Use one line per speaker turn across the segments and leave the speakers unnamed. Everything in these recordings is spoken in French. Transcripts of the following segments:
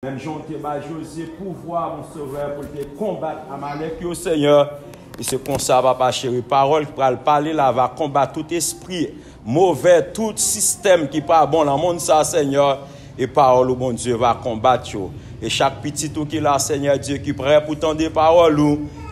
Même Jean José, pouvoir, mon sauveur, pour te combattre Amalek, au Seigneur. Et c'est comme ça, papa chéri, parole qui va parler là, va combattre tout esprit mauvais, tout système qui n'est pas bon dans le monde, ça, Seigneur. Et parole, au bon Dieu, va combattre. Et chaque petit tout qui est là, Seigneur Dieu, qui est prêt pour tendre des paroles,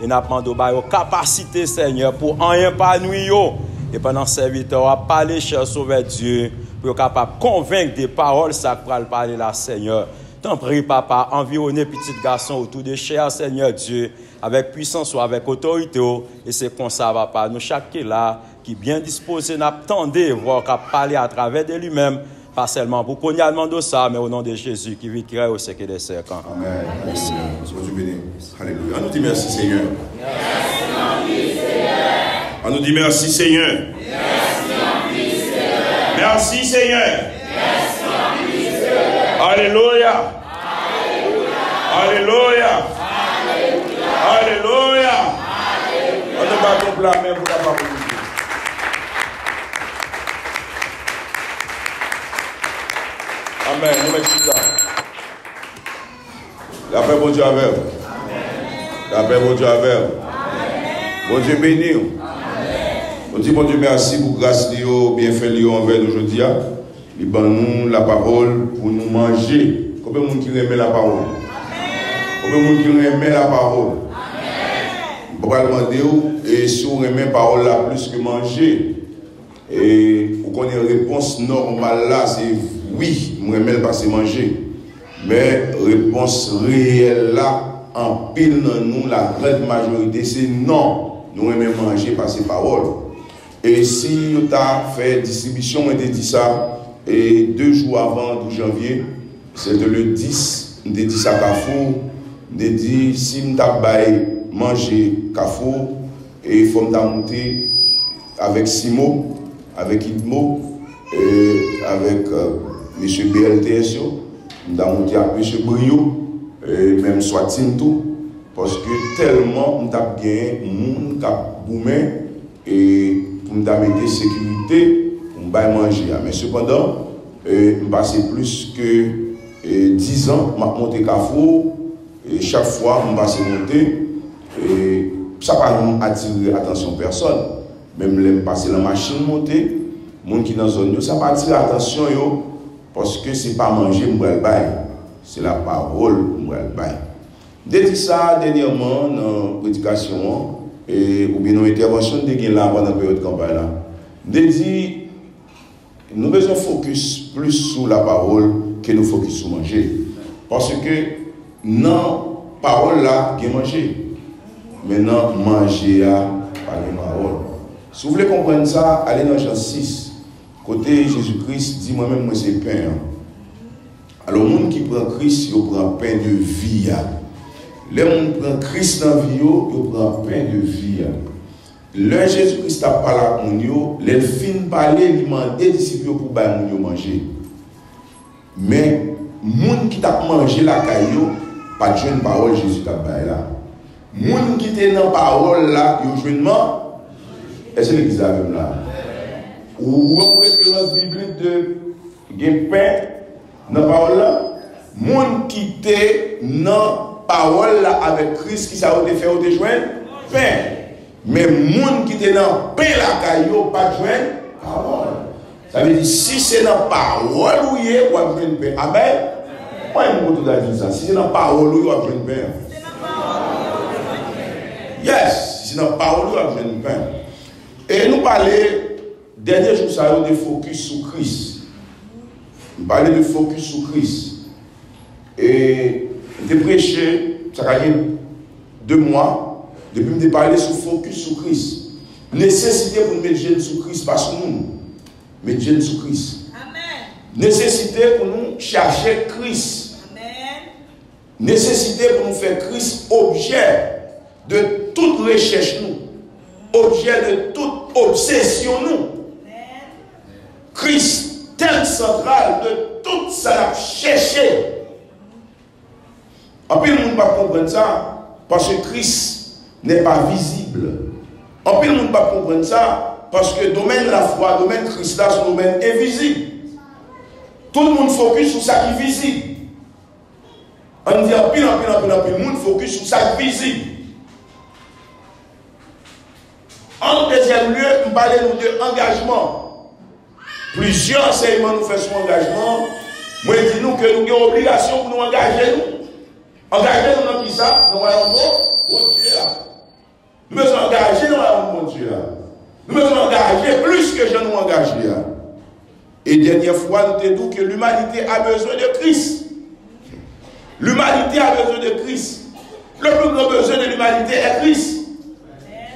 et n'a pas de capacité, Seigneur, pour rien pas nuire. Et pendant ce serviteur, on va parler, cher sauveur Dieu, pour être capable de convaincre des paroles, ça va parler là, Seigneur. T'en prie, papa, environner petit garçon autour de cher Seigneur Dieu, avec puissance ou avec autorité. Et c'est comme ça, papa, nous chaque qui est là, qui est bien disposé, n'attendez, voir qu'à parler à travers de lui-même, pas seulement pour qu'on y a demandé ça, mais au nom de Jésus, qui vit créer au siècle des siècles.
Amen. Merci. Dieu béni. Alléluia. On nous dit merci, Seigneur. On nous dit merci, Seigneur. Merci, Seigneur. Alléluia. Alléluia. Alléluia. On ne va pas blâmer pour la parole. Amen. Nous mettons ça. La paix, bon Dieu, avec vous. La paix, bon Dieu, avec vous. Bon Dieu, béni. On dit, bon Dieu, merci pour grâce, bienfait, envers nous aujourd'hui. Il nous la parole pour nous manger. Combien de monde qui aime la parole? Combien de monde qui aime la parole? Je vais demander, et si vous aimez la parole là plus que manger, et vous connaissez la réponse normale là, c'est oui, je aime passer manger. Mais la réponse réelle là, en pile dans nous, la grande majorité, c'est non, nous aimons manger passer parole. Et si vous avez fait distribution, on a dit ça. Et 2 jours avant 12 janvier, c'était le 10, on a dit ça à Carrefour, on a dit si on a manger Carrefour, et il faut monter avec Simo, avec Idmo, et avec M. BLTSO, on a monté avec M. Brio, et même Swatine tout, parce que tellement on a gagné, on a boumé, et pour nous mettre sécurité, on va manger. Mais cependant, je passe plus que 10 ans, je monte Carrefour, et chaque fois, je passe monter, et ça ne va pas attirer l'attention de personne. Même je passe la machine monter, les gens qui sont dans la zone, ça ne va pas attirer l'attention, parce que ce n'est pas manger, c'est la parole, Dès ça, dernièrement, dans la prédication, ou bien dans l'intervention de là pendant la période de campagne, dit nous avons besoin de focus plus sur la parole que nous focus sur manger. Parce que non, parole là, il y a manger. Maintenant, manger, pas de parole. Si vous voulez comprendre ça, allez dans Jean 6. Côté Jésus-Christ, dit moi-même, moi c'est pain. Alors, le monde qui prend Christ, il prend pain de vie. Le monde qui prend Christ dans la vie, il prend pain de vie. Le Jésus-Christ a parlé à nous, les fins parler, il demande des disciples pour manger. Mais, les gens qui t'a mangé la caillou, pas de jeune parole, Jésus t'a parlé là. Les gens qui étaient dans la parole là, ils ont jeune mort. Est-ce que l'église a même là? Ou une référence biblique de pain dans la parole là? Les gens qui étaient dans la parole là avec Christ, qui s'est fait au déjeuner, pain. Mais les gens qui étaient dans pain la caillou, pas de joindre parole. Ça veut dire, si c'est dans la parole où il y a, on va joindre pain. Amen. Moi, je vais dire ça. Si c'est dans la parole où il y a, on va joindre pain. Yes, si c'est dans la parole où il y a, on va joindre pain. Et nous parlons, dernier jour, ça a de focus sur Christ. Nous parlons de focus sur Christ. Et de prêcher, ça a été 2 mois. Depuis me parler sur focus sur Christ. Nécessité pour nous mettre jeunes sur Christ, pas sur nous. Mettre jeunes sur Christ. Amen. Nécessité pour nous chercher Christ. Amen. Nécessité pour nous faire Christ objet de toute recherche nous. Objet de toute obsession nous. Amen. Christ, thème central de tout ça chercher. En plus, nous ne pouvons pas comprendre ça parce que Christ n'est pas visible. En plus, le monde ne peut pas comprendre ça parce que le domaine de la foi, le domaine de Christ, c'est un domaine invisible. Tout le monde focus sur ça qui est visible. On dit en pile, le monde focus sur ça visible. En deuxième lieu, nous parlons de engagement. Plusieurs enseignements nous font sur engagement. Moi, je dis nous que nous avons obligation pour nous engager. Engager nous dans qui ça? Nous voyons bon Dieu là. Nous devons engager dans mon Dieu là. Nous devons engager plus que je nous engage là. Et dernière fois, nous te disons que l'humanité a besoin de Christ. L'humanité a besoin de Christ. Le plus grand besoin de l'humanité est Christ.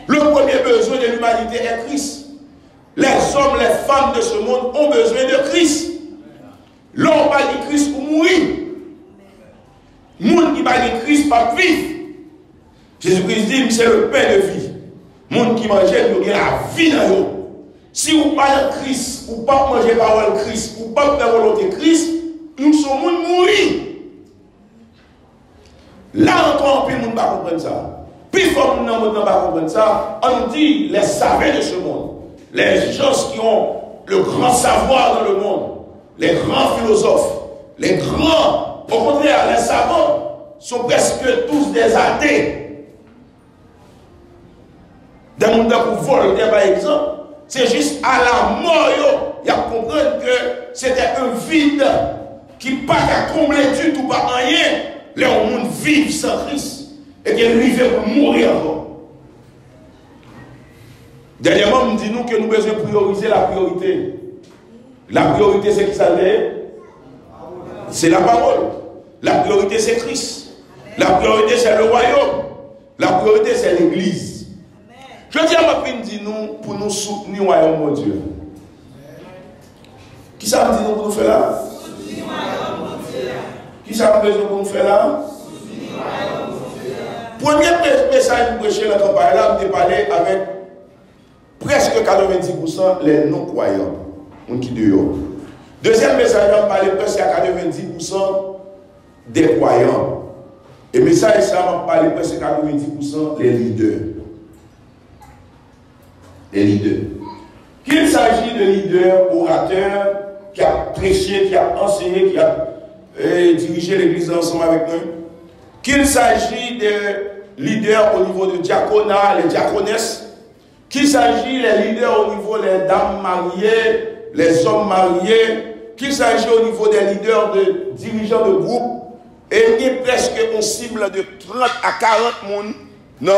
Le premier besoin de l'humanité est Christ. Les hommes, les femmes de ce monde ont besoin de Christ. L'homme va de Christ pour mourir. Le monde qui va de Christ pour vivre. Jésus-Christ dit, c'est le pain de vie. Le monde qui mange, il y a la vie dans eux. Si vous parlez de Christ, ou pas manger parole de Christ, ou pas faire volonté de Christ, nous sommes mourir. Là encore, plus le monde ne va pas comprendre ça. Plus fort le monde ne va pas comprendre ça, on dit les savants de ce monde, les gens qui ont le grand savoir dans le monde, les grands philosophes, les grands, au contraire, les savants sont presque tous des athées. Dans le monde pour Voltaire, par exemple, c'est juste à la mort, il y a comprendre que c'était un vide qui n'a pas qu'à combler du tout par rien. Les gens vivent sans Christ. Et qu'il arrive pour mourir encore. Dernièrement, nous disons que nous devons prioriser la priorité. La priorité, c'est qui ça l'est? C'est la parole. La priorité, c'est Christ. La priorité, c'est le royaume. La priorité, c'est l'Église. Je dis à ma prime, dis-nous, pour nous soutenir le royaume, mon Dieu. Qui ça me dit nous pour nous faire là? Qui ça me besoin pour nous faire là? Premier message pour prêcher la campagne là, je parlé avec presque 90% les non-croyants. Deuxième message, je parlé presque à 90% des croyants. Et message, ça m'a parlé presque à 90% des leaders. Les leaders. Qu'il s'agit de leaders, orateurs, qui a prêché, qui a enseigné, qui a dirigé l'église ensemble avec nous. Qu'il s'agit de leaders au niveau de diaconat, les diaconesses, qu'il s'agit des leaders au niveau des dames mariées, les hommes mariés, qu'il s'agit au niveau des leaders de dirigeants de groupe, et il y a presque une cible de 30 à 40 personnes dans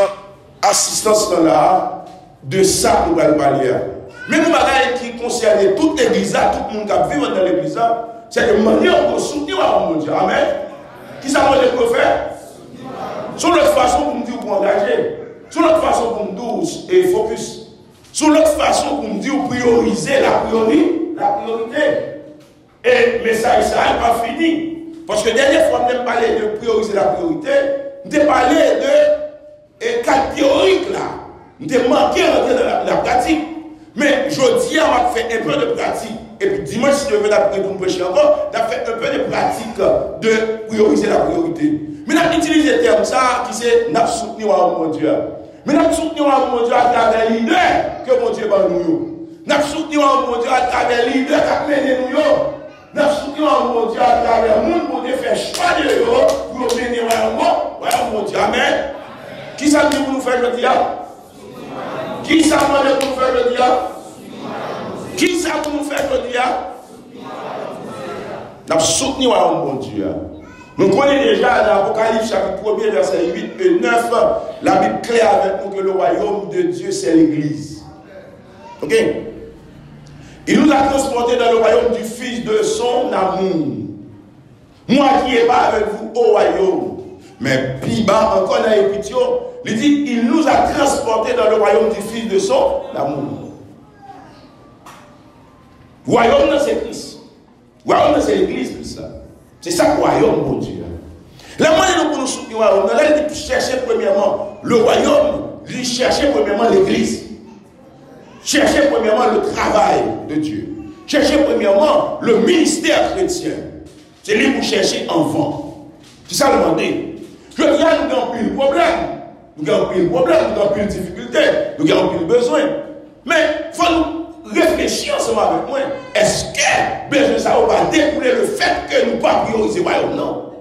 l'assistance là, de ça nous allons parler. Mais nous avons qui concerne toute l'église, tout le monde qui vit dans l'église, c'est de manière pour soutenir mon Dieu. Amen. Qui ça peut faire? Sur l'autre façon pour me dire pour engager, sur l'autre façon pour me dire et focus, sur l'autre façon pour me dire prioriser la priorité. Et le message ça n'est pas fini. Parce que dernière fois, on a parlé de prioriser la priorité, on a parlé de cas théoriques là. On a manqué dans la pratique. Mais je dis, on va faire un peu de pratique. Et puis dimanche, si je veux pour prêcher encore, on a fait un peu de pratique de prioriser la priorité. Mais on a utilisé le terme ça qui c'est n'a soutenu mon Dieu. Mais on a soutenu mon Dieu à travers les leaders que mon Dieu va nous. On a soutenu mon Dieu à travers les leaders qui ont mené nous. On a soutenu mon Dieu à travers le monde pour faire choix de eux pour mener mon Dieu. Amen. Qui ça dit pour nous faire le diable? Qui ça demande pour nous faire le diable? Qui ça pour nous faire le diable? On a soutenu mon Dieu. Nous connaissons déjà dans l'Apocalypse chapitre 1 verset 8 et 9, la Bible claire avec nous que le royaume de Dieu c'est l'Église. Ok? Il nous a transportés dans le royaume du Fils de son amour. Moi qui n'ai pas avec vous au royaume. Mais plus bas encore dans l'Épitio, il dit il nous a transportés dans le royaume du Fils de son amour. Royaume c'est Christ. Royaume c'est l'Église, tout ça. C'est ça le royaume, mon Dieu. La manière dont nous soutenons le royaume, il chercher premièrement le royaume, il chercher premièrement l'Église. Chercher premièrement le travail de Dieu. Chercher premièrement le ministère chrétien. C'est lui pour chercher en vent. C'est ça le demander. Je dis, nous avons plus de problème. Nous avons plus de problème, nous avons plus de difficultés, nous avons plus de besoins. Mais il faut nous réfléchir ensemble avec moi. Est-ce que besoin ça va découler le fait que nous ne pas prioriser le royaume? Non.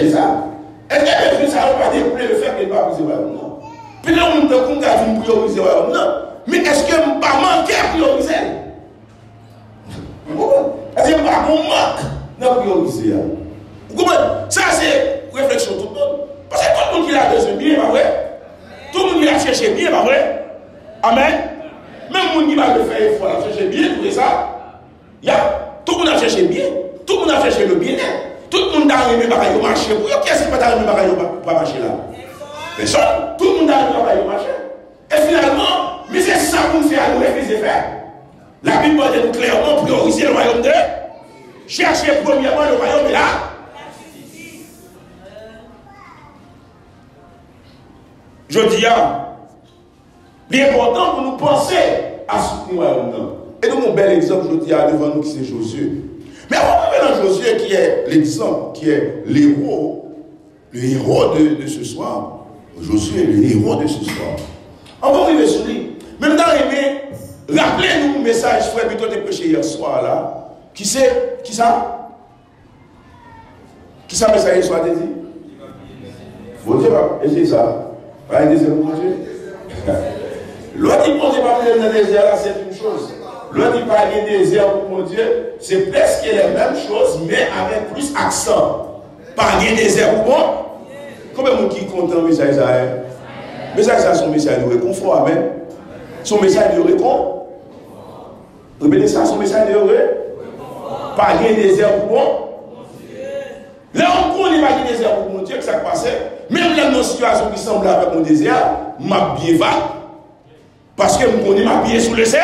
chercher ça. Est-ce que ça va pas découler le fait qu'il ne va pas prioriser le royaume? Non. Puis là, on me dit qu'on prioriser le royaume. Non. Mais est-ce que je ne vais pas manquer à prioriser? Est-ce que je ne vais pas manquer à prioriser? Vous comprenez? Ça, c'est réflexion tout le monde. Parce que tout le monde qui a besoin bien, pas vrai? Tout le monde qui a cherché bien, pas vrai? Amen. Même le monde qui va le faire, il faut chercher bien, tout ça. Tout le monde a cherché bien. Tout le monde a cherché le bien-être. Tout le monde a arrivé à marcher. Qui est-ce qui va arriver à marcher là? Personne. Tout le monde a arrivé à marcher. Et finalement, mais c'est ça qu'on fait à nous refuser de faire. La Bible dit clairement prioriser le royaume de Dieu. Chercher premièrement le royaume de là. Je dis, l'important pour nous penser à soutenir le royaume. Et nous, mon bel exemple, je dis devant nous, qui c'est Josué. Mais on va dans Josué qui est l'exemple, qui est l'héros, le héros de ce soir. Josué est le héros de ce soir. On va arriver sur lui. Même dans les rappelez-nous le message, frère, plutôt de prêcher hier soir là. Qui c'est? Qui ça? Qui ça, le message hier soir, t'as dit? Vous dites, et c'est ça. Pas un désert pour Dieu. L'autre dit, bon Dieu, pas dans le désert là, c'est une chose. L'autre dit, pas un désert pour mon Dieu, c'est presque la même chose, mais avec plus accent. Pas un désert pour bon. Combien de gens qui comptent le message Isaïe? Le message ça, son message de réconfort, amen. Son message de réconfort. Répétez ça, son message de réconfort. Pas un désert pour bon. Là, on connaît pas de désert pour mon Dieu, que ça passait. Même dans une situation qui semble avec mon désert, m'a bien va. Parce que je connais ma pied sous le ciel.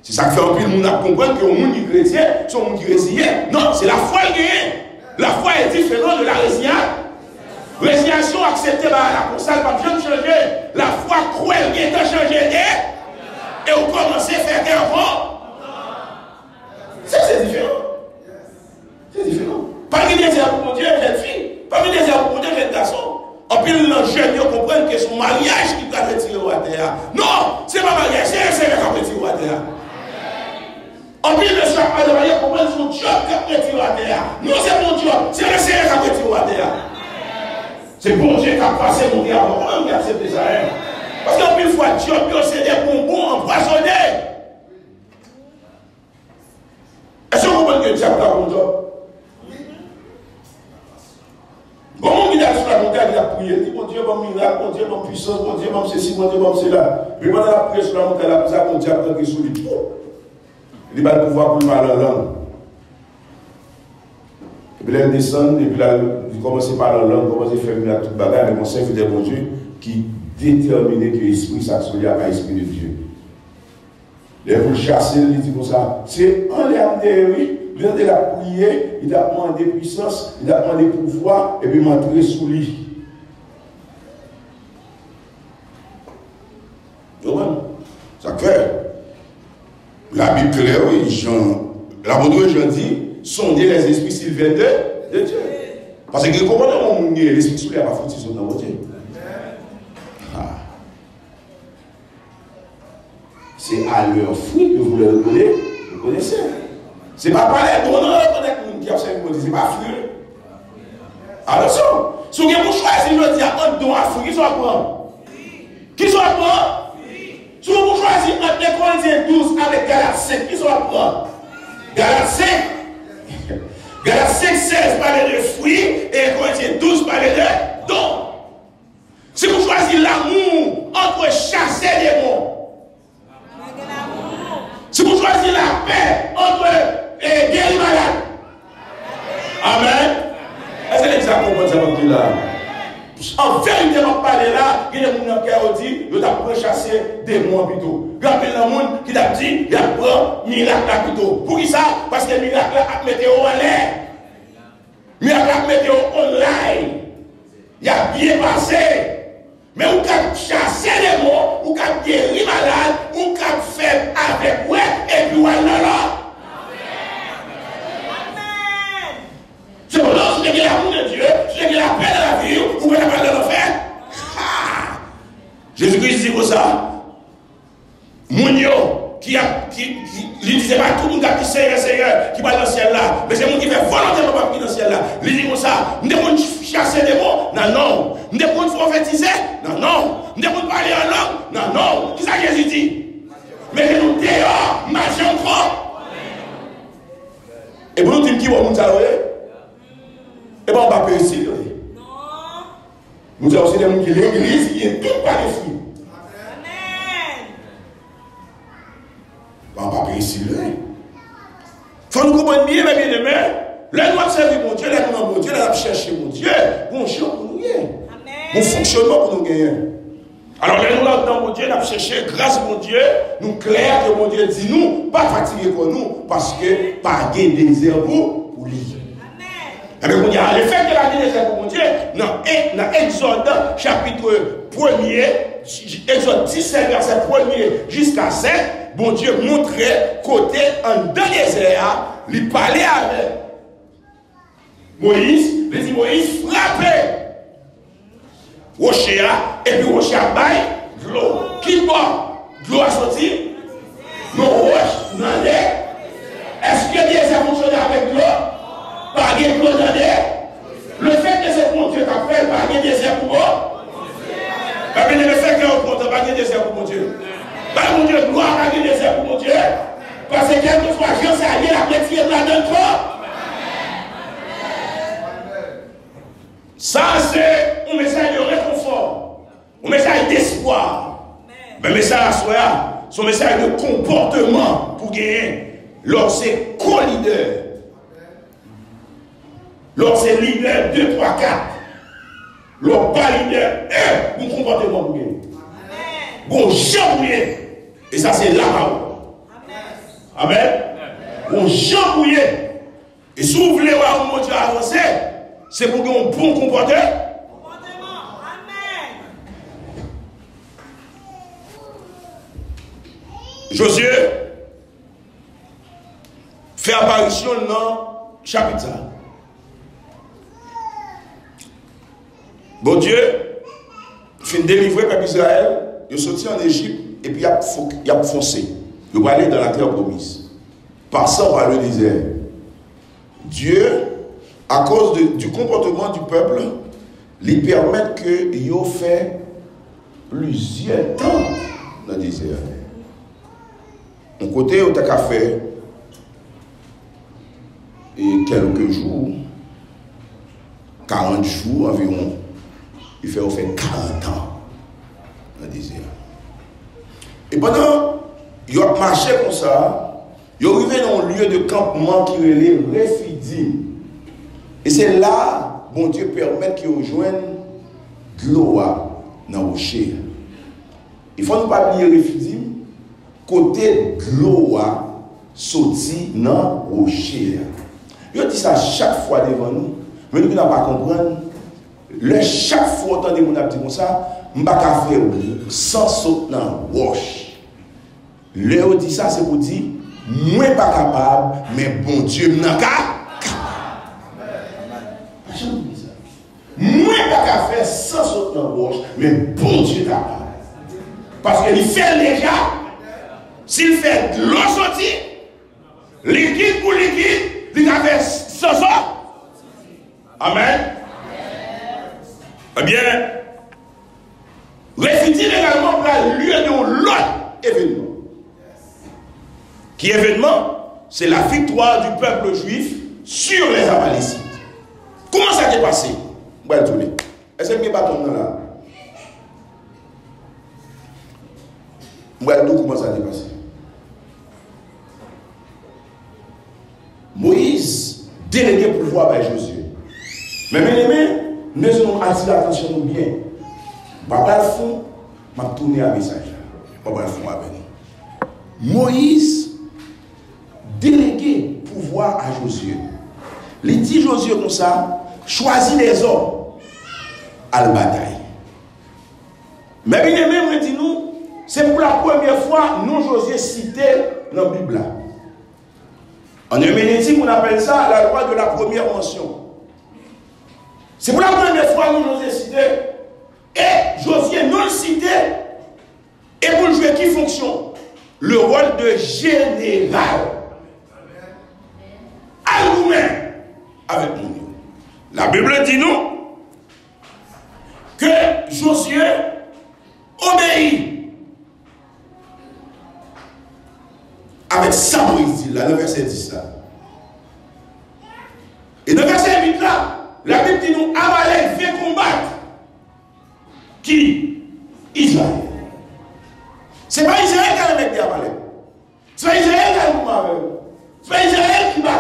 C'est ça qui fait un peu le monde à comprendre que le monde qui est chrétien, c'est un monde qui est résilient. Non, c'est la foi qui est. La foi est différente de la résilience. Résiliation acceptée par la console, pas besoin de changer. La foi cruelle qui est changée et vous commencez à faire des enfants. C'est différent. C'est différent. Pas de désert pour mon Dieu, jeune fille. Pas de désert pour mon Dieu, jeune garçon. En plus, les jeunes comprennent que c'est son mariage qui va retirer au terre. Non, c'est pas mariage, c'est un Seigneur qui va retirer au terre. En plus, le soir, pas de mariage, comprennent son job qui va retirer au terre. Non, c'est mon job, c'est le Seigneur qui va retirer au terre. C'est bon Dieu qui a passé mon Dieu avant, comment on accepte ça? Parce qu'en plus, fois, job, c'est des bonbons empoisonnés. Est-ce que vous comprenez que Dieu a pas mon job? Bon, il a sur la montagne, il a prié, il dit, bon Dieu, bon miracle, bon Dieu, bon puissance, bon Dieu, bon ceci, bon Dieu, bon cela. Puis pendant la prière sur la montagne, il a pris ça, bon Dieu, après qu'il sous lui. Il a le pouvoir pour le parler en langue. Et puis là, il descend, et puis là, il commence à parler en langue, il commence à faire une toute bagarre, mais mon Seigneur fait des bon Dieu qui déterminait que l'esprit s'accélère à l'esprit de Dieu. Et pour le chasser, il dit comme ça, c'est en l'air de oui. Il a prié, il a demandé puissance, il a demandé pouvoir, et puis m'entrer sous lui. Ça fait. La Bible claire, oui, Jean. L'apôtre Jean dit, sondez les esprits s'ils viennent de Dieu. Parce que comment on est l'esprit sous lui, il n'a pas foutu son nom de Dieu. C'est à leur fruit que vous le connaissez. C'est pas parler, non, qui observe, c'est pas fruit. Attention, si vous choisissez, je dis, un don à fruit, qui soit prendre? Qui soit prendre? Si vous choisissez entre Corinthiens 12 avec Galates 5, qui soit prendre? Galates 5. Galates 5, 16 parle de fruits et Corinthiens 12 parle de dons. Si vous choisissez l'amour entre chasser des démons, si vous choisissez la paix entre guérir malade. Amen. Est-ce que les gens comprennent ça comme là? En vérité, on parle là, il y a des gens qui ont dit, ils ont chasser des démons plutôt. Rappelez le monde qui a dit, il y a un miracle là plutôt. Pour qui ça? Parce que le miracle là a météo en l'air. Miracle a météo online. Il a bien passé. Mais vous pouvez chasser les mots, vous pouvez guérir malade, vous pouvez faire avec ouais, et puis voilà là. C'est pour ça que l'amour de Dieu, c'est la paix de la vie, vous pouvez la paix de l'enfer. Jésus-Christ dit comme ça. Mounio, qui disait pas tout le monde qui dit Seigneur, qui va dans le ciel là, mais c'est le monde qui fait volontairement pas dans le ciel là. Il dit comme ça, nous devons chasser des mots. Non, non. Nous devons prophétiser. Non, non. Nous devons parler en langue. Non, non. Qui ça Jésus dit? Mettez-nous dehors, marchez encore. Et pour nous dire qui va nous saluer? Et bien on va payer ici. Nous avons aussi des gens qui l'église, qui est tout par les fruits. On va payer ici. Il faut nous comprendre bien, mes bien-aimés. Là, nous avons servi mon Dieu, là, nous avons mon Dieu, là, nous avons cherché mon Dieu. Bon chant pour nous gagner. Bon fonctionnement pour nous gagner. Alors, là, nous avons mon Dieu, nous avons cherché grâce à mon Dieu. Nous clair que mon Dieu dit nous, pas fatigué pour nous, parce que pas de désert pour lui. Mais on dit, le fait de la désert pour mon Dieu, dans Exode chapitre 1er, Exode 17, verset 1er jusqu'à 7, bon Dieu montrait côté en dans les désert, il parlait avec Moïse, il dit Moïse frappez Rocher et puis Rocher baille de l'eau. Qui boit? De l'eau a sorti? Non, Roche, non, est-ce que Dieu a fonctionné avec l'eau? Pas de l'eau dans le fait que c'est mon Dieu t'a fait, pas de désert pour moi. Mais le fait que on compte pas de désert pour mon Dieu. Pas mon Dieu, gloire, pas de désert pour mon Dieu. Parce que quelquefois, Jean s'est allié la pétrière de la donne trop. Ça, c'est un message de réconfort, un message d'espoir. Mais le message à son message de comportement pour gagner. Lorsque co-leader, lorsque leader 2, 3, 4, lorsque pas leader 1, bon comportement pour gagner. Bon jambouillé. Et ça, c'est là-bas. Amen. Bon jambouillé. Et si vous voulez voir mon Dieu avancer, c'est pour qu'on bon comportement. Amen. Josué fait apparition dans le chapitre. Bon Dieu fait délivrer le peuple d'Israël, il est sorti en Égypte et puis il a foncé. Il va aller dans la terre promise. Passant par le désert. Dieu, à cause du comportement du peuple, lui permet qu'il fait plusieurs temps dans le désert. Un côté, il a fait quelques jours, 40 jours environ, il fait 40 ans dans le désert. Et pendant qu'il a marché comme ça, il est arrivé dans un lieu de campement qui est le Rephidim. Et c'est là, bon Dieu permet qu'il rejoigne de l'eau dans le rocher. Il faut ne pas oublier Rephidim, côté de l'eau sorti dans le rocher. Il dit ça chaque fois devant nous, mais nous ne pouvons pas comprendre. Chaque fois que nous avons dit comme ça, je ne peux pas faire sans sauter dans le roche. Léo dit ça, c'est pour dire, moi pas capable, mais bon Dieu n'a qu'à. Moi pas qu'à faire sans sauter dans le roche, mais bon Dieu capable. Parce qu'il fait déjà, s'il fait de l'eau sortie, liquide pour liquide, il a fait sans ça. Amen. Eh bien, Rephidim également prend lieu de l'autre événement. Qui événement? C'est la victoire du peuple juif sur les Amalécites. Comment ça s'est passé? Est-ce que je bâton là? Comment ça s'est passé? Moïse délégué pouvoir par Josué. Mais mes amis, nous devons attirer l'attention bien. Papa le fond, m'a tourné un message. Papa le fond avec nous. Moïse délégué pouvoir à Josué. Il dit Josué comme ça, choisis les hommes à la bataille. Mais bien aimé, dit nous, c'est pour la première fois nous Josué cité dans la Bible. En herméneutique, on appelle ça la loi de la première mention. C'est pour la première fois nous Josué cité. Et Josué nous le cité. Et pour jouer qui fonction? Le rôle de général. À nous-mêmes, avec nous. La Bible dit nous que Josué obéit. Avec ça, Moïse dit là, le verset 10 là. Et le verset 8 là, la Bible dit nous, Amalek fait combattre. Qui? Israël. Ce n'est pas Israël qui a le mec d'Amalek. Ce n'est pas Israël qui a le combat avec eux. Ce n'est pas Israël qui va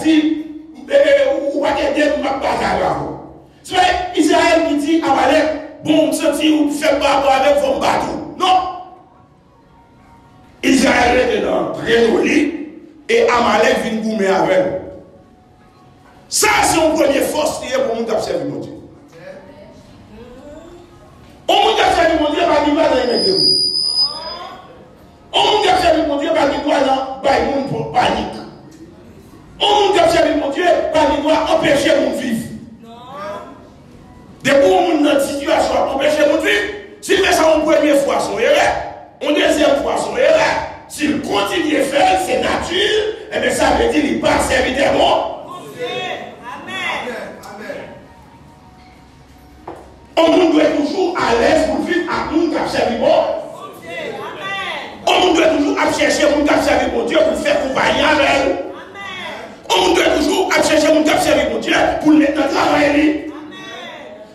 dire, ou va dire, ou va batailler avec eux. Ce n'est pas Israël qui dit, Amalek, bon, senti ou fait pas avec vos bateaux. Non. Israël est dans très joli et Amalek vient goumer avec eux. Ça, c'est une première force qui est pour nous observer mon Dieu. On nous observe mon Dieu, pas qu'il va dans les mecs. On nous observe mon Dieu, pas qu'il doit dans panique. On nous observe mon Dieu, pas qu'il doit empêcher mon vivre. Depuis qu'on est dans une situation à empêcher mon vivre, s'il fait ça une première fois, son erreur, une deuxième fois, son erreur, s'il continue à faire, c'est nature, et bien ça veut dire qu'il passe évidemment. On doit être toujours à l'aise pour vivre à nous qui observons. On doit toujours chercher mon qui observe mon Dieu pour faire compagnie avec elle. On doit toujours chercher mon qui observe mon Dieu pour le mettre dans le travail.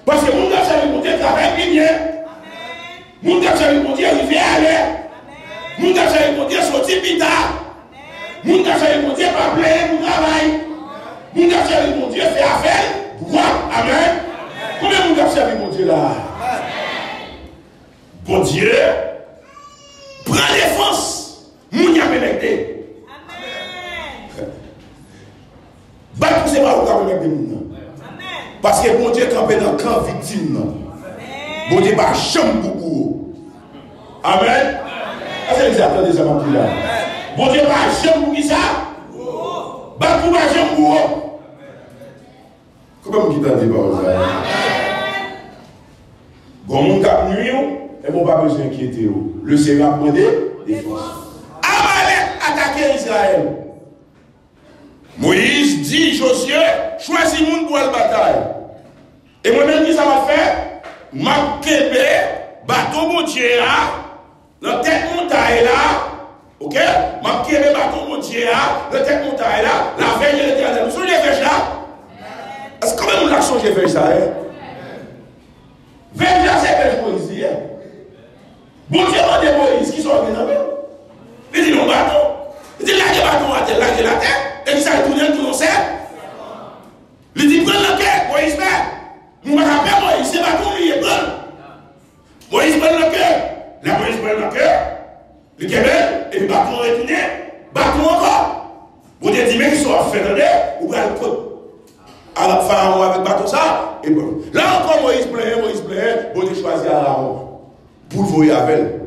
Parce que mon qui observe mon Dieu travaille bien. Mon qui observe mon Dieu il vient aller. Mon qui observe mon Dieu sorti pita. Mon qui observe mon Dieu pas plaire pour travail. Mon qui observe mon Dieu fait affaire. Pourquoi? Amen. Combien vous observez mon Dieu là? Bon Dieu, prends défense. Moun y a connecté. Amen. Bat pour c'est pas vous connecter moun. Parce que bon Dieu campé dans le camp victime. Bon Dieu pas chambre pour. Amen. Est-ce que vous attendez ça mon Dieu là? Bon Dieu pas chambre pour qui ça? Bat pour pas chambre pour. Comment vous quittez des paroles ça? Bon, mon cap nuit, et mon pas besoin d'inquiéter. Le Seigneur prend des forces. Amalek attaquer Israël. Moïse dit Josué, choisis moun pour la bataille. Et moi-même, ça m'a fait, m'a kébé, bateau mon Dieu là, dans tête montagne là, ok? M'a kébé, bateau mon Dieu là, dans tête montagne là, la veille de l'éternel. Vous souvenez de ça? Est-ce que quand même on a changé vers ça? Vers là, c'est que Moïse dit. Bon Dieu m'a dit Moïse qui sont organisés. Il dit non, bateau. Il dit là, il y a bateau à terre, là, il y a la terre. Et ça, il tourne, tout le monde sait. Il dit prends le cœur, Moïse fait. Nous me rappelons Moïse, c'est bateau, il est prend. Moïse prend le cœur. Là, Moïse prend le cœur. Le Québec, et le bateau retourné. Bateau encore. Vous dites, mais qui sont à faire ou bien le côte. À la fin, avec bateau ça, et bon. Là encore, Moïse plaît, bon Dieu choisit Aaron pour voyer avec elle.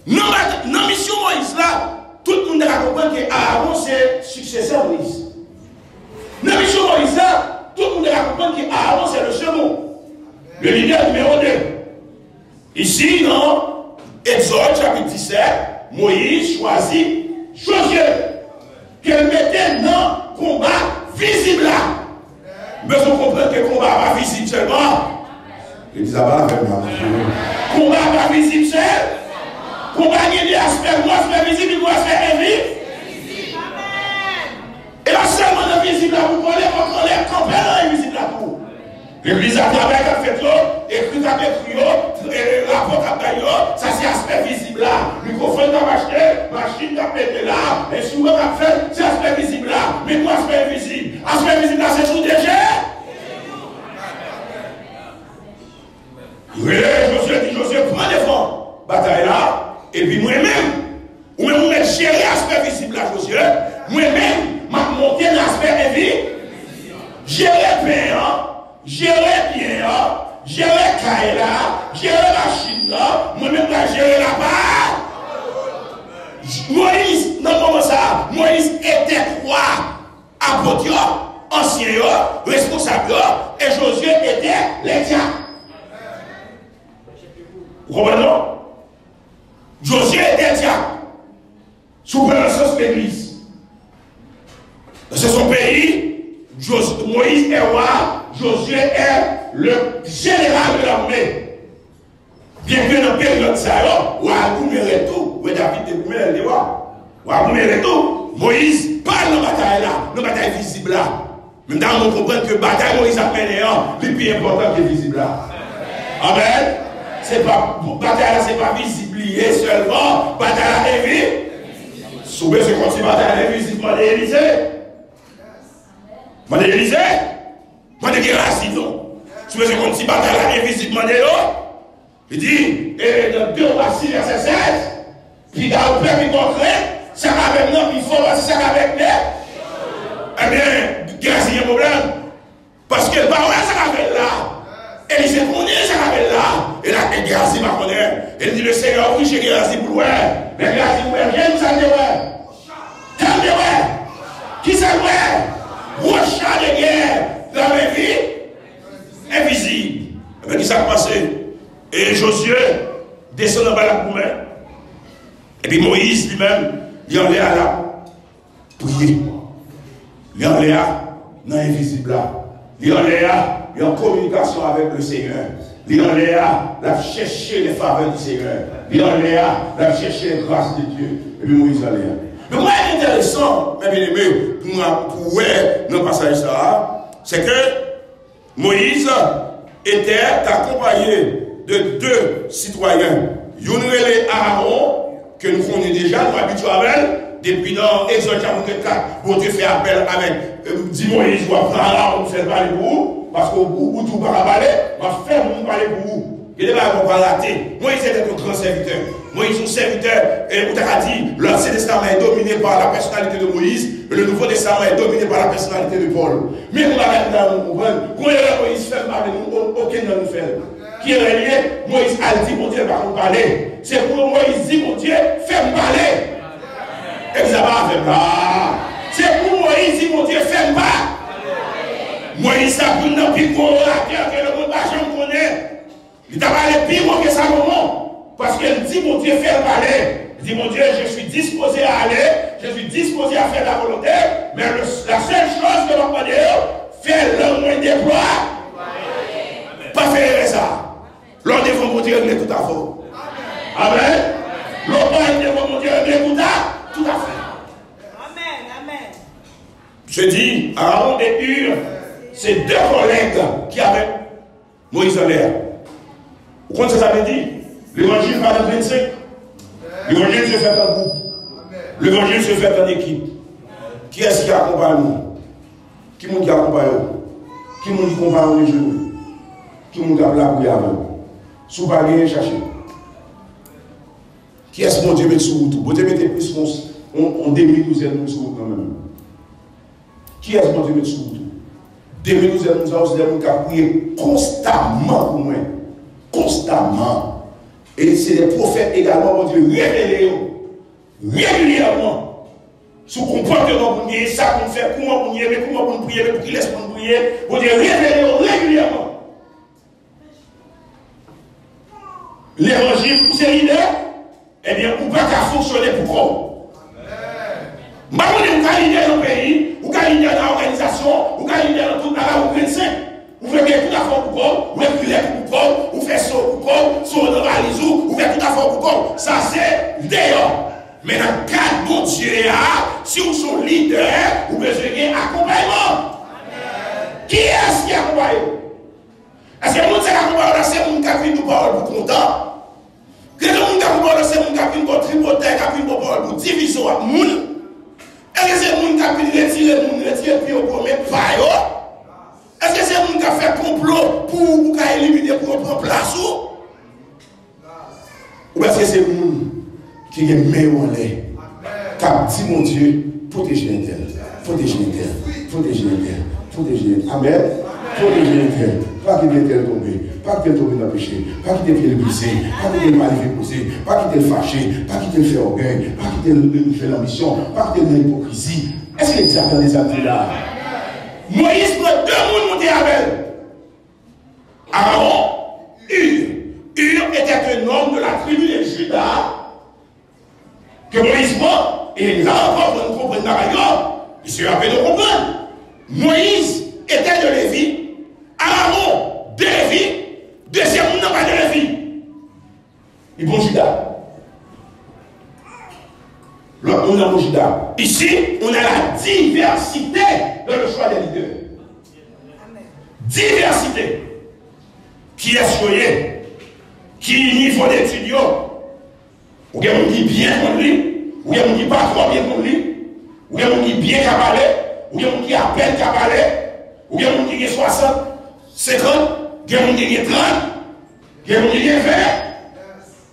Dans la mission Moïse là, tout le monde a compris que Aaron c'est successeur de Moïse. Dans la mission Moïse là, tout le monde a compris que Aaron c'est le second, le leader numéro 2. Ici, dans Exode chapitre 17, Moïse choisit Josué, qu'elle mettait dans le combat visible là. Mais vous comprenez que le combat n'est pas visible seulement. Il dit ça va avec moi. Le combat n'est pas visible seul. Le combat a des aspects, aspect visible, il doit aspect invisible. Et là seulement invisible là, vous prenez votre lèvre, campé invisible là pour. L'église a travaillé à fait l'eau, écrit à l'écrit, rapport à taillot, ça c'est aspect visible là. Microphone à acheté, machine à péter là, instrument à fait, c'est aspect visible là. Mais quoi aspect invisible? Aspect visible là, c'est tout déjà. Oui, Josué prend des fonds, bataille là, et puis moi-même, ou même je gérer l'aspect visible là, Josué, moi-même, je monter l'aspect invisible, gérer bien, gérer bien, gérer caille là, gérer machine là, moi-même je gérer la part. Moïse, non comment ça, Moïse était roi, apôtre, ancien, responsable, et Josué était les diacres. Vous comprenez? Josué était diacre, sous gouvernance de l'église. C'est son pays, Moïse est roi, Josué est le général de l'armée. Bien que dans la période ça, on a gouméré tout. Oui, David est gouméré le roi. On a gouméré tout. Moïse parle dans la bataille là, dans la bataille visible là. Même dans on comprend que la bataille Moïse a mené, le plus important que visible là. Amen. C'est pas, bataille là, c'est pas visible seulement. Bataille là est visible. Souvent, c'est comme si bataille est visible dans l'Élysée. Dans l'Élysée. Dans l'Élysée, non. Souvent, c'est comme si bataille là est visible dans l'Élysée. Il dit, et dans 2 à 6, verset 16, puis dans le peuple concret, ça avec nous, il faut passer ça avec nous. Eh bien, grâce à un problème. Parce que le parole, ça avec là. Et il s'est connu, ça avec là. Et là, il grâce à ma connaître. Il dit, le Seigneur, oui, j'ai grâce pour lui. Mais grâce pour lui, rien nous a dit, ouais. T'as dit, ouais. Qui c'est, ouais? Rocha de guerre dans mes vies, invisible. Eh bien, qui s'est passé? Et Josué descend dans la cour. Et puis Moïse lui-même, il en est à là. Prier. Il en est à dans l'invisible là. Il en est à, il est en communication avec le Seigneur. Il en est à, chercher les faveurs du Seigneur. Il en est à, chercher les grâces de Dieu. Et puis Moïse en est à. Mais moi, ce qui est intéressant, mes bien-aimés, pour voir dans le passage ça, c'est que Moïse était accompagné de 2 citoyens. Yon relé Aaron, que nous connaissons déjà, nous habituons avec, depuis dans Exode chapitre 4, bon Dieu fait appel avec, dit Moïse, je vais prendre Aaron, faire parler pour vous, parce que vous tout pas parler, va faire mon parler pour vous. Il n'est pas rater. Moïse était un grand serviteur. Moïse, un serviteur, et vous avez dit, l'Ancien Testament est dominé par la personnalité de Moïse, et le Nouveau Testament est dominé par la personnalité de Paul. Mais vous l'avez dit, quand Moïse fait parler, aucun de nous fait. Qui est relié, Moïse a dit, mon Dieu, va nous parler. C'est pour Moïse dit, mon Dieu, fais-moi parler. Et vous avez fait là. C'est pour Moïse dit, mon Dieu, fais-moi. Moïse a pris dans le pico, que le monde va jamais connaître. Il t'a parlé pire que ça, moment. Parce qu'il dit, mon Dieu, fais-moi parler. Il dit, mon Dieu, je suis disposé à aller, je suis disposé à faire la volonté, mais la seule chose que je vais dire, faire le moins déploie. Pas faire ça. L'on devant mon Dieu régler tout à fait. Amen. L'on devant mon Dieu régler tout à fait.
Amen. Amen.
Je dis, Aaron et Hur, c'est 2 collègues qui avaient Moïse en l'air. Vous comprenez ce que ça veut dire? L'évangile va dans 25. L'évangile se fait en groupe. L'évangile se fait en équipe. Qui est-ce qui accompagne nous? Qui est-ce qui accompagne nous? Qui est-ce qui accompagne les genoux? Qui est-ce qui a la prière avant? Sous pas rien chercher. Qui est-ce que mon Dieu met sous tout? Mon Dieu met plus en 2012 nous sous quand même. Qui est-ce que mon Dieu met sous tout? 2012 nous avons des gens qui ont prié constamment pour moi. Constamment. Et c'est des prophètes également, mon Dieu, révélés régulièrement. Sous comportement pour nier, ça pour faire, comment pour nier, mais comment pour prier, mais pour qu'il laisse pour prier, mon Dieu, révélés régulièrement. L'évangile, pour ces leaders, eh bien, vous ne pouvez pas fonctionner pour quoi? Vous pouvez pas leader dans le pays, vous pouvez leader dans l'organisation, vous pouvez leader dans toute la rue 25. Vous faites tout à fait pour quoi? Vous faites prier pour quoi? Vous faites saut pour quoi? Saut dans la lisou, vous faites tout à fait pour quoi? Ça, c'est d'ailleurs. Mais dans le cadre de mon Dieu, si vous êtes leader, vous besoin d'un accompagnement. Qui est-ce qui accompagne? Est-ce que le monde qui accompagne, c'est le monde qui a pris nous parole pour content? Que le monde qui accompagne, c'est le monde qui a pris pour tripoter, qui a pris pour parole pour diviser le monde? Est-ce que c'est le monde qui a pris retirer le monde, retirer le pied pour mettre pas? Est-ce que c'est le monde qui a fait complot pour éliminer, pour prendre place? Ou est-ce que c'est le monde qui est meilleur en l'air? Qui a dit, mon Dieu, protégez l'intérieur, protégez l'intérieur, protégez l'intérieur, protégez l'intérieur. Amen. Protégez l'intérieur. Pas qu'il l'intérieur tomber, pas qu'il tombe dans le péché, pas qu'il ait le brisé, pas qu'il ait le mal posé, pas qu'il ait le fâché, pas qu'il ait le fait orgueil, pas qu'il ait le fait l'ambition, pas qu'il ait l'hypocrisie. Est-ce qu'il est dans les actes là? Moïse prend 2 mondes monter avec Aaron, Hur. Hur était un homme de la tribu de Juda que Moïse prend, et là encore, vous ne comprenez pas, il se rappelle de comprendre. Moïse était de Lévi, Aaron de Lévi, deuxième n'a pas de Lévi. Il bon Judas. L'autre on a bon Judas. Ici, on a la diversité dans le choix des leaders. Diversité. Qui est soyez, qui niveau d'étudiants, ou bien on dit bien qu'on lit, ou bien on dit pas trop bien qu'on lit, ou bien on dit bien qu'à parler, ou bien on dit à peine qu'à parler, ou bien on dit 60, 50, ou bien on dit 30, ou bien on dit 20,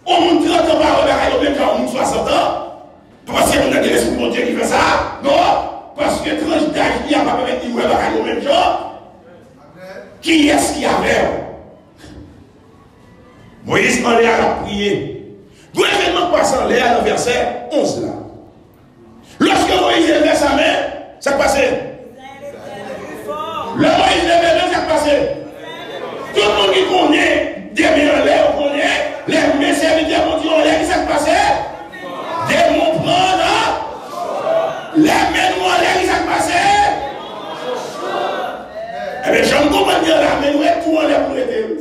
on monte 30 ans par an, même quand on monte 60 ans, parce qu'on a des esprits de Dieu qui fait ça, non, parce que tranche d'âge qui a pas permis de faire au même genre. Qui est-ce qui avait? Moïse en l'air a prié. D'où l'événement passe en l'air dans le verset 11 là. Lorsque Moïse levait sa main, ça passait. Le Moïse levait la main, ça passait. Tout le monde qui connaît des mains en l'air, on connaît, les mains serviteurs vont dire en l'air, ça passait. Des mots prendre, les mains en l'air, ça passait. Eh bien, je ne comprends pas dire la main, ouais, tout en l'air pour aider.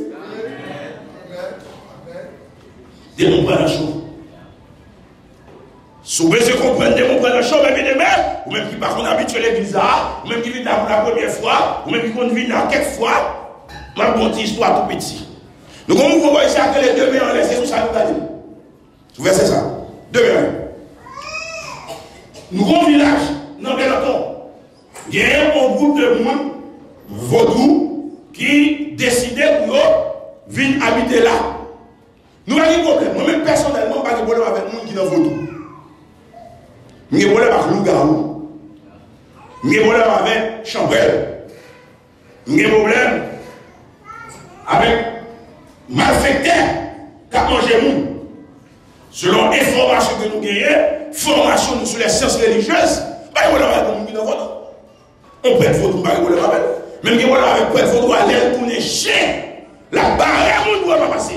Des mots prendre la chose. Si vous voulez comprendre des mots prendre la chose, même des mères, ou même qui par contre habitué l'église, ou même qui vit là pour la première fois, ou même qui vit là quelques fois, ma bonne histoire tout petit. Donc, on vous voit ici que les deux mains en l'air, c'est tout ça nous a dit. Vous voyez, c'est ça. Deux mains. Nous avons un village, dans Bélaton. Il y a un groupe de monde vaudou qui décidait pour venir habiter là. Nous avons un problème. Moi-même, personnellement, je n'ai pas de problème avec les gens qui sont vaudou. Je n'ai pas de problème avec loup-garou. Je n'ai pas de problème avec chambrel. Je n'ai pas de problème avec malfecteurs qui ont mangé nous. Selon l'information que nous gagnons, formation sur les sciences religieuses, pas de problème avec les gens qui sont vaudou. On peut être vaudou, pas de problème avec. Même si on peut être vaudou, aller tourner chien, la barrière ne doit pas passer.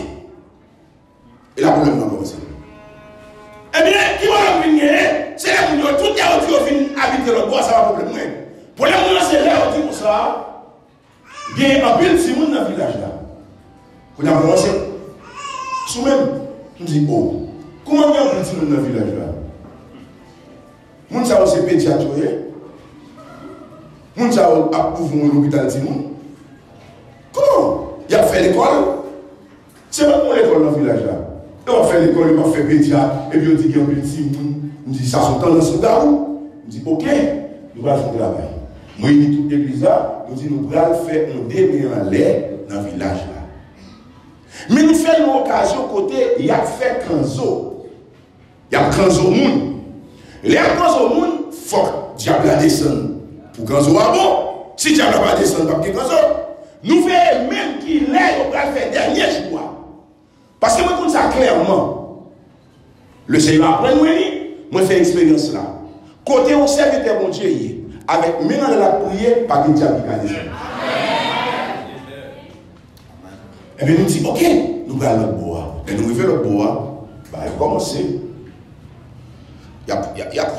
Et la problème n'a pas passé. Eh bien, qui va venir, c'est là où tout le monde vient habiter le bois, ça va problème. Pour les gens, c'est là où tout ça, il y a un peu de monde dans le village là. Quand on a commencé, sous-même, on dit, oh, comment il y a un peu de monde dans le village là? Les gens qui sont pédiatres, les gens qui ont approuvé l'hôpital de monde. Comment? Il a fait l'école. C'est pas pour l'école dans le village là. On va faire l'école, on va faire pédiatre, et puis on dit qu'il y a un petit monde. On dit ça, sont tendance au garou. On dit ok, nous allons faire le travail. Moi, je dis toute l'église là, on dit nous allons faire un débat en l'air dans le village là. Mais nous faisons l'occasion côté, il y a fait Kanzo. Il y a Kanzo Moun. Les Kanzo Moun, il faut que diable descende. Pour Kanzo à bon, si diable n'a pas descendu, pas que Kanzo. Nous faisons même qu'il est, on va faire dernier choix. Parce que moi, je dis ça clairement. Le Seigneur apprend, moi, je fais l'expérience là. Côté on serviteur mon Dieu, avec maintenant de la prière, pas de diable qui va descendre. Et bien nous disons, ok, nous allons notre bois. Et nous faisons notre bois, bah, il commence. Il y a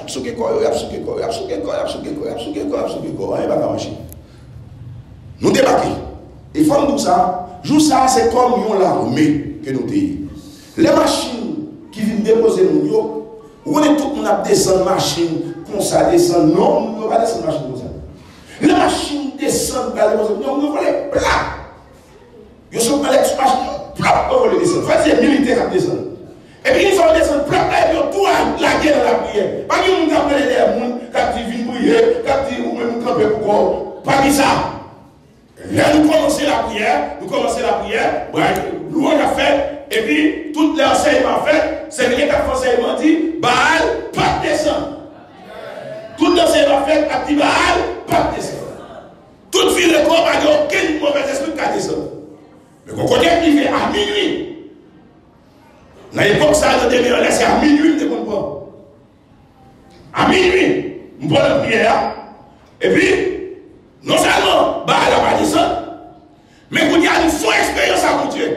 ce qui est quoi, il y a ce qui est quoi, il y a ce qui est quoi, il y a ce qui est quoi, il y a ce qui est quoi, il y a ce qui est quoi, il y a pas marcher. Nous débarquons. Et femme tout ça, jour ça, c'est comme l'armée que nous avons. Les machines qui viennent déposer nous, on est tout le monde a descendu machine, comme ça descend. Non, on ne va pas descendre machine comme ça. Les machines descendent, on va les plats. Ils sont pas les machines, plats, on va les descendre. Il faut dire militaires qui descendent. Et puis ils sont descendus plats, et puis tout la guerre dans la prière. Pas que nous avons des gens qui viennent prier, qui ou même camper pour quoi. Pas que ça. Là, nous commençons la prière, nous on a fait, et puis tout l'enseignement fait, c'est le cas d'enseignement dit, Baal, pas de descendre. Tout l'enseignement fait, a dit Baal, pas de descendre. Toute vie de corps, il n'y a aucun mauvais esprit qui a descendu. Mais quand on est arrivé à minuit, dans l'époque, ça a été c'est à minuit, vous comprenez. À minuit, on prend la prière, et puis, non seulement, Baal n'a pas descendu, mais il y a une fausse expérience à mon Dieu.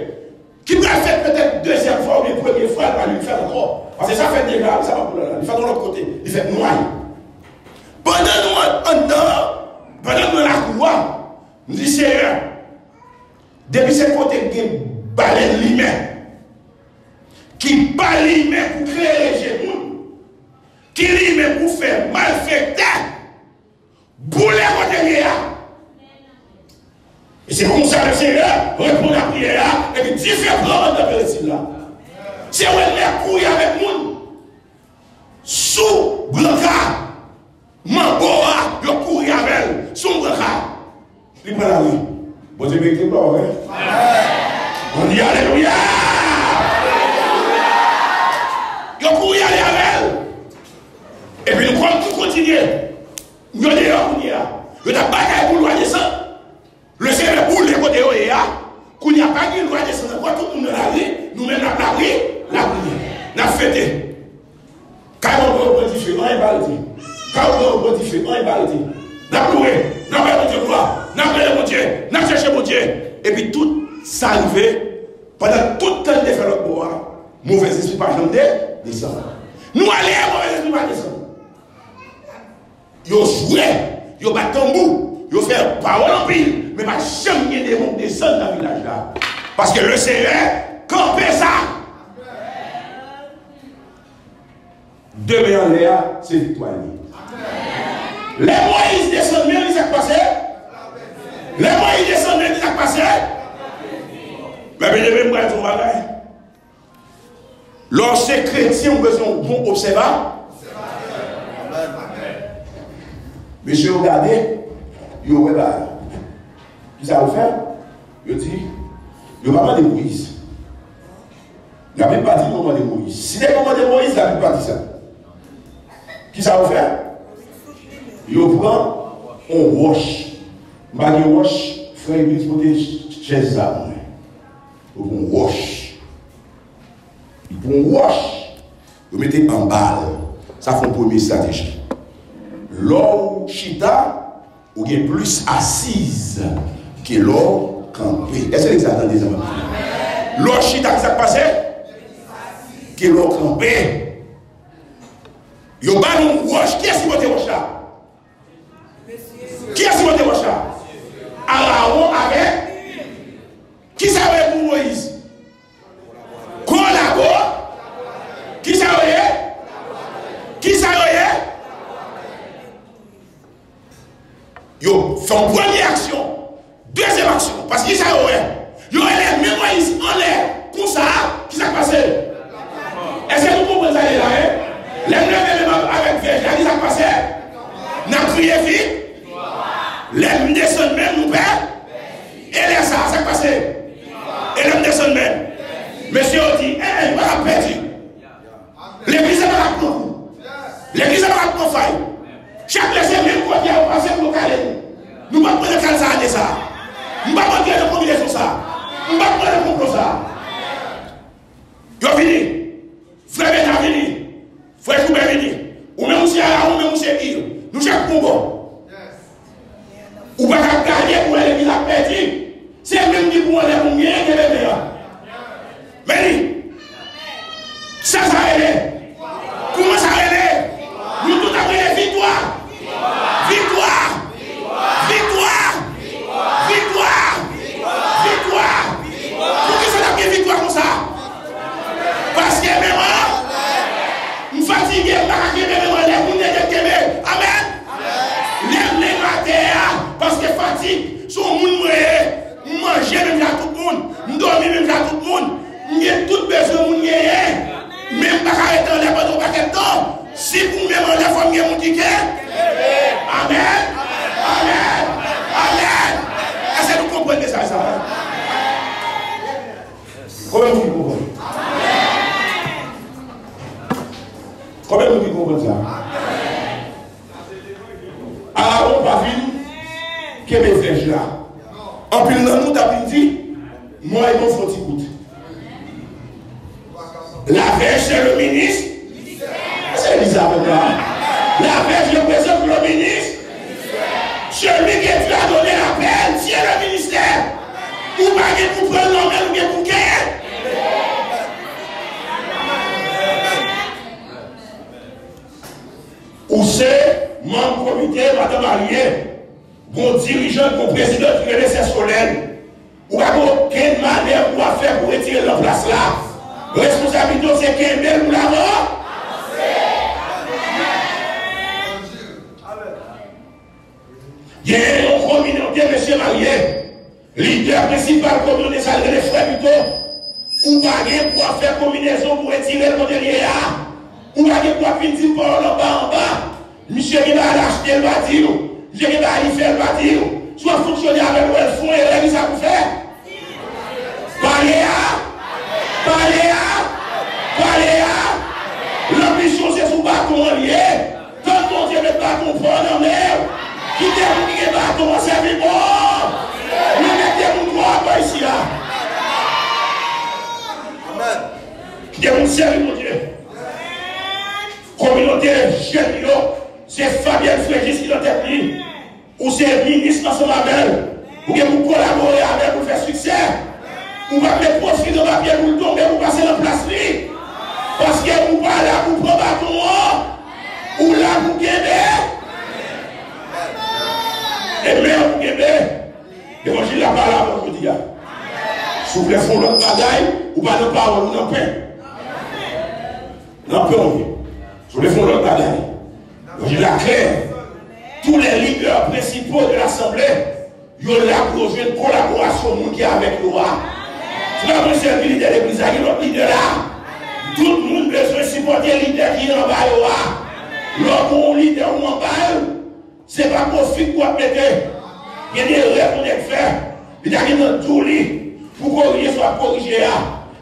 Qui va faire peut-être deuxième fois ou une première fois, il va lui faire encore. Parce que ça fait des gars, ça va pour là. Il fait de l'autre côté, il fait noyer. Pendant nous Seigneur, depuis ce côté qui baleine l'humain, qui bat l'humain pour créer les gémons, qui l'humain pour faire malfecter, bouler côté là. Et c'est comme ça le Seigneur répond à la prière et puis différemment dans le là. C'est où elle est couille avec nous. Sous Blanca, Mamboa, il couille avec elle. Sous Blanca. Il prend la rue. Bon Dieu, mais il pas, on dit Alléluia. Il couille avec elle. Et puis nous continuons. Nous sommes dehors, nous sommes bataille pour loin descendre. Le Seigneur pour les côtés où il y a, qu'il n'y a pas de loi descendre, tout le monde dans la rue, nous mettons la prière, nous fêtons. Quand on va diffuser, on est baldi. Quand on va diffuser, on est baldi. Nous louons, nous avons Dieu gloire, nous avons mon Dieu, nous cherchons mon Dieu. Et puis tout ça arrive, pendant tout le temps de faire notre pouvoir, mauvais esprit par exemple descendre. Nous allons à mauvais esprit par descendre. Ils jouent, ils battent tambour. Ils font parole en pile, mais pas jamais des démons descendre dans le village là. Parce que le Seigneur campait ça. Demain en l'air, c'est victoire. Les Moïse descendent même, ils s'est passé. Les Moïse descendent même, ils s'est passé. Mais bien, je vais me dire, lorsque chrétiens ont besoin de observer, monsieur, regardez. Yo ouais bah qui ça vous fait yo dit yo pas de Moïse il n'avait pas dit le moment de Moïse si le moment de Moïse il n'avait pas dit ça qui ça vous fait yo prend on roche pas de roche frère il pour des chaises là on roche il prend roche vous mettez en balle ça fait une première stratégie l'or chita ou bien plus assise que l'or campé. Est-ce que vous entendez ça? L'or chita qui s'est passé que l'or campé. Yo ba nous roche. Qui est-ce qui vote roche là? Qui est-ce qui vote roche là? Aaron avec qui ça veut pour Moïse? Collabo. Qui ça veut? Qui ça veut? Yo font première action, deuxième action, parce qu'ils savent yo les mêmes Moïse en l'air, comme ça, qui s'est passé. Est-ce que vous comprenez ça là? Les mêmes avec Vierge, qui s'est passé? N'a crié vite. Les mêmes descendent même nous père. Et les ça s'est passé. Et les mêmes descendent même. Monsieur dit, il va la perdre. L'église va la prendre. L'église va la prendre faille. Chaque laissé même quoi qui a passé pour caler. Nous ne pouvons pas prendre le calza de ça. Nous ne pouvons pas prendre le combinaison ça. Nous ne pouvons pas prendre le complot ça. Yo vini. Frère Bénin vini. Frère Joubert vini. Ou même si Ara, ou même si Il. Nous cherchons Congo. Ou pas gagner pour l'église à perdre. C'est même qui pour aller pour gagner que les meilleurs. Mais ça est. Comment ça est? Nous tout avons victoire. Victoire! Victoire! Victoire! Victoire! Pourquoi ça n'a pas victoire comme ça? Parce que même nous fatigués, amen! Les terre parce que fatigue, son monde manger même là tout le monde, dormir même là tout le monde, nous avons tout besoin de nous, même pas arrêter en l'air pendant pas de temps. Si vous même en l'air, vous avez mon ticket. Amen. Amen. Amen. Est-ce que vous comprenez ça? Combien vous comprenez? Combien vous comprenez ça? Aaron va venir, que mes frères là. En plus, nous avons dit, moi et mon frère écoute. La verge, c'est le ministre. C'est Elisabeth là. La verge représente le ministre. Celui qui Dieu a donné la paix, c'est le ministère. Ou pas que pour prendre l'homme ou bien pour gagner. Ou c'est membre comité, madame Allier, bon dirigeant, bon président qui est laissé solaire.
plutôt c'est Kembel pour l'avant. Il y a une communauté, monsieur marié, leader principal communauté, ça les frères plutôt, ou pas pour faire combinaison pour retirer le modèle, ou pas pour finir par en bas, monsieur qui va l'acheter le bâtiment, monsieur qui va y faire le bâtiment, soit fonctionner avec le fonds et là, ça vous fait. L'ambition c'est sous bâton en lié. Quand on dit le bâton prend en mer, qui termine le bâton en serviment. Nous mettons mon droit ici là. Amen. Qui est mon service, mon Dieu. Communauté jeune, c'est Fabien Frégis qui l'a tête. Ou c'est ministre ensemble avec. Ou que vous collaborez avec pour faire succès. Ou va mettre profit de papier pour le tomber, pour passer la place. Parce que vous pas là pour prendre bâton, ou là pour gagner. Et même pour gagner. L'évangile n'a pas là pour vous dire. Si vous voulez faire l'autre bagaille, ou pas de parole, ou non paix. Non paix, on vient. Si vous voulez faire l'autre bagaille, l'évangile a clair. Tous les leaders principaux de l'Assemblée, ils ont là pour jouer une collaboration qui est avec nous. C'est pas monsieur le leader de l'église, il y a notre leader là. Tout le monde besoin de supporter le leader qui est en bas. Lorsqu'on leader ou en bas, ce n'est pas profit pour mettre. Il y a des rêves qu'on a fait. Il y a des tout lit. Pour corriger, soit corrigé.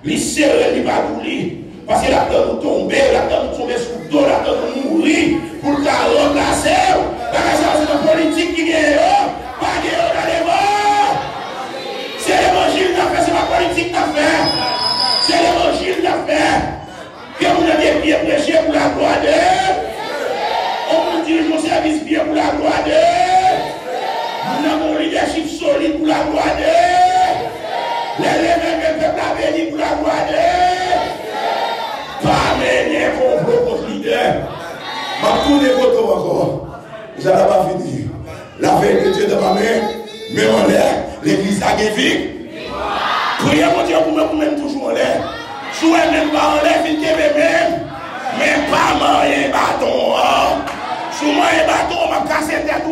Les serrés, il va tout lit. Parce que la terre nous tombe, la terre nous tombe sous le dos, la terre nous mourir. Pour le cas remplacer. La raison, c'est la politique qui vient. Pas de dans les morts. C'est l'évangile qui a fait, c'est la politique qui a fait. C'est l'évangile qui a fait. Que vous avez bien prêché pour la gloire de Dieu. On vous dirige mon service bien pour la gloire de Dieu. Nous avons un leadership solide pour la gloire de Dieu. Les peuple a béni pour la gloire de Dieu. Pas mener complot contre le leader. Ma tour des photos encore. Ça n'a pas fini. La veille de Dieu dans ma main, mais en l'air, l'église a gagné. Priez mon Dieu pour moi toujours en l'air. Jouez même pas en l'air, il même. Mais pas moi un bâton. Sous moi un bâton, on m'a cassé tête